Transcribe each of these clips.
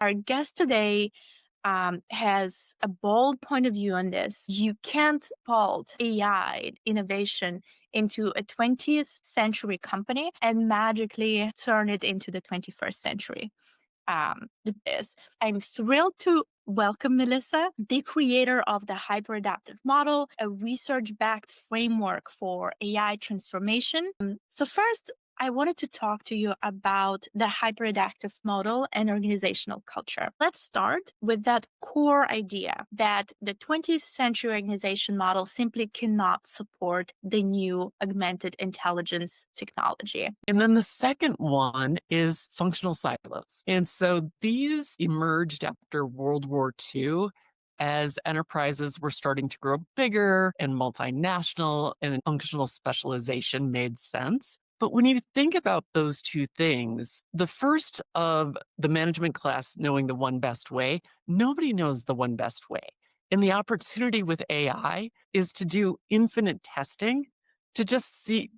Our guest today has a bold point of view on this. You can't fold AI innovation into a 20th century company and magically turn it into the 21st century. This. I'm thrilled to welcome Melissa, the creator of the Hyperadaptive.Model, a research backed framework for AI transformation. So, first, I wanted to talk to you about the hyperadaptive model and organizational culture. Let's start with that core idea that the 20th century organization model simply cannot support the new augmented intelligence technology. And then the second one is functional silos. And so these emerged after World War II as enterprises were starting to grow bigger and multinational, and functional specialization made sense. But when you think about those two things, the first of the management class knowing the one best way, nobody knows the one best way. And the opportunity with AI is to do infinite testing to just see,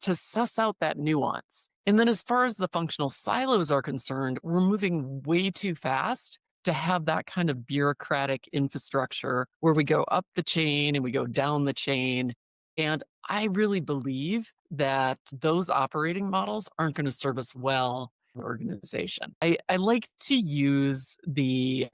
to suss out that nuance. And then as far as the functional silos are concerned, we're moving way too fast to have that kind of bureaucratic infrastructure where we go up the chain and we go down the chain. And I really believe that those operating models aren't going to serve us well in the organization. I like to use the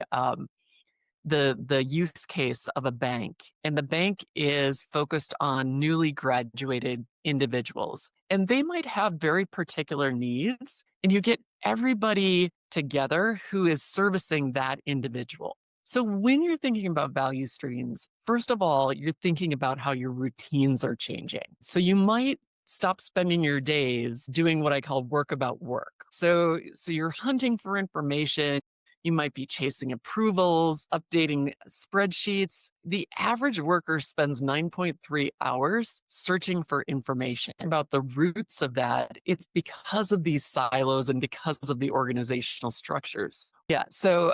use case of a bank, and the bank is focused on newly graduated individuals, and they might have very particular needs, and you get everybody together who is servicing that individual. So when you're thinking about value streams, first of all, you're thinking about how your routines are changing. So you might stop spending your days doing what I call work about work. So you're hunting for information. You might be chasing approvals, updating spreadsheets. The average worker spends 9.3 hours searching for information. About the roots of that, it's because of these silos and because of the organizational structures. Yeah, so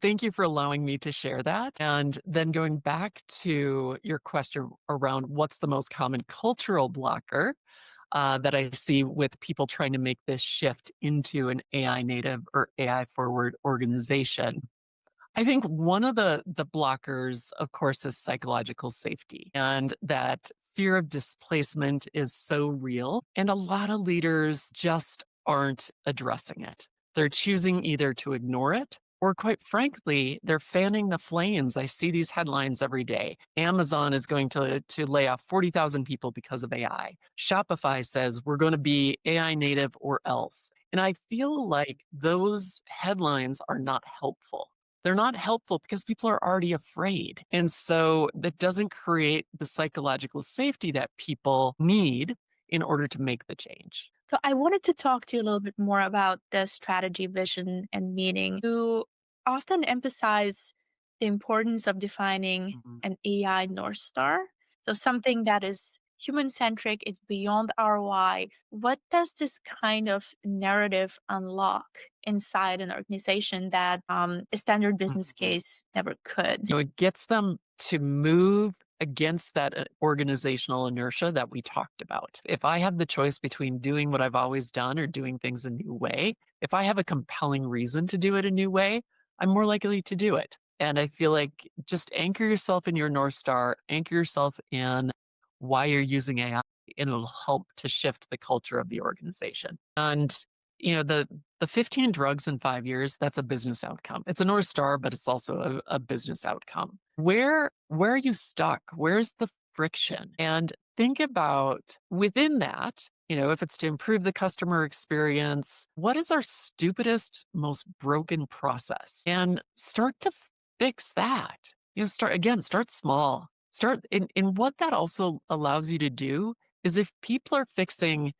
thank you for allowing me to share that. And then going back to your question around what's the most common cultural blocker, that I see with people trying to make this shift into an AI native or AI forward organization. I think one of the blockers, of course, is psychological safety, and that fear of displacement is so real. And a lot of leaders just aren't addressing it. They're choosing either to ignore it, or quite frankly, they're fanning the flames. I see these headlines every day. Amazon is going to lay off 40,000 people because of AI. Shopify says we're going to be AI native or else. And I feel like those headlines are not helpful. They're not helpful because people are already afraid. And so that doesn't create the psychological safety that people need in order to make the change. So I wanted to talk to you a little bit more about the strategy, vision, and meaning. You often emphasize the importance of defining Mhm. an AI North Star. So something that is human centric, it's beyond ROI. What does this kind of narrative unlock inside an organization that a standard business Mhm. case never could? It gets them to move against that organizational inertia that we talked about. If I have the choice between doing what I've always done or doing things a new way, if I have a compelling reason to do it a new way, I'm more likely to do it. And I feel like just anchor yourself in your North Star, anchor yourself in why you're using AI, and it'll help to shift the culture of the organization. And the 15 drugs in 5 years, that's a business outcome. It's a North Star, but it's also a business outcome. Where are you stuck? Where's the friction? And think about within that, if it's to improve the customer experience, what is our stupidest, most broken process? And start to fix that. Start small. Start in what that also allows you to do is if people are fixing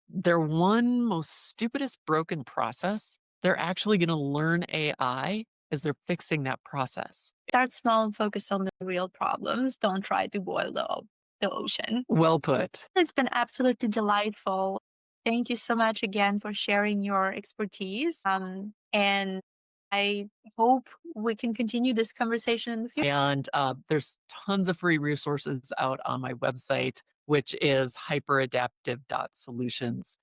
their one most stupidest broken process, they're actually going to learn AI as they're fixing that process. Start small and focus on the real problems. Don't try to boil the ocean. Well put. It's been absolutely delightful. Thank you so much again for sharing your expertise. And I hope we can continue this conversation in the future. And there's tons of free resources out on my website, which is hyperadaptive.solutions.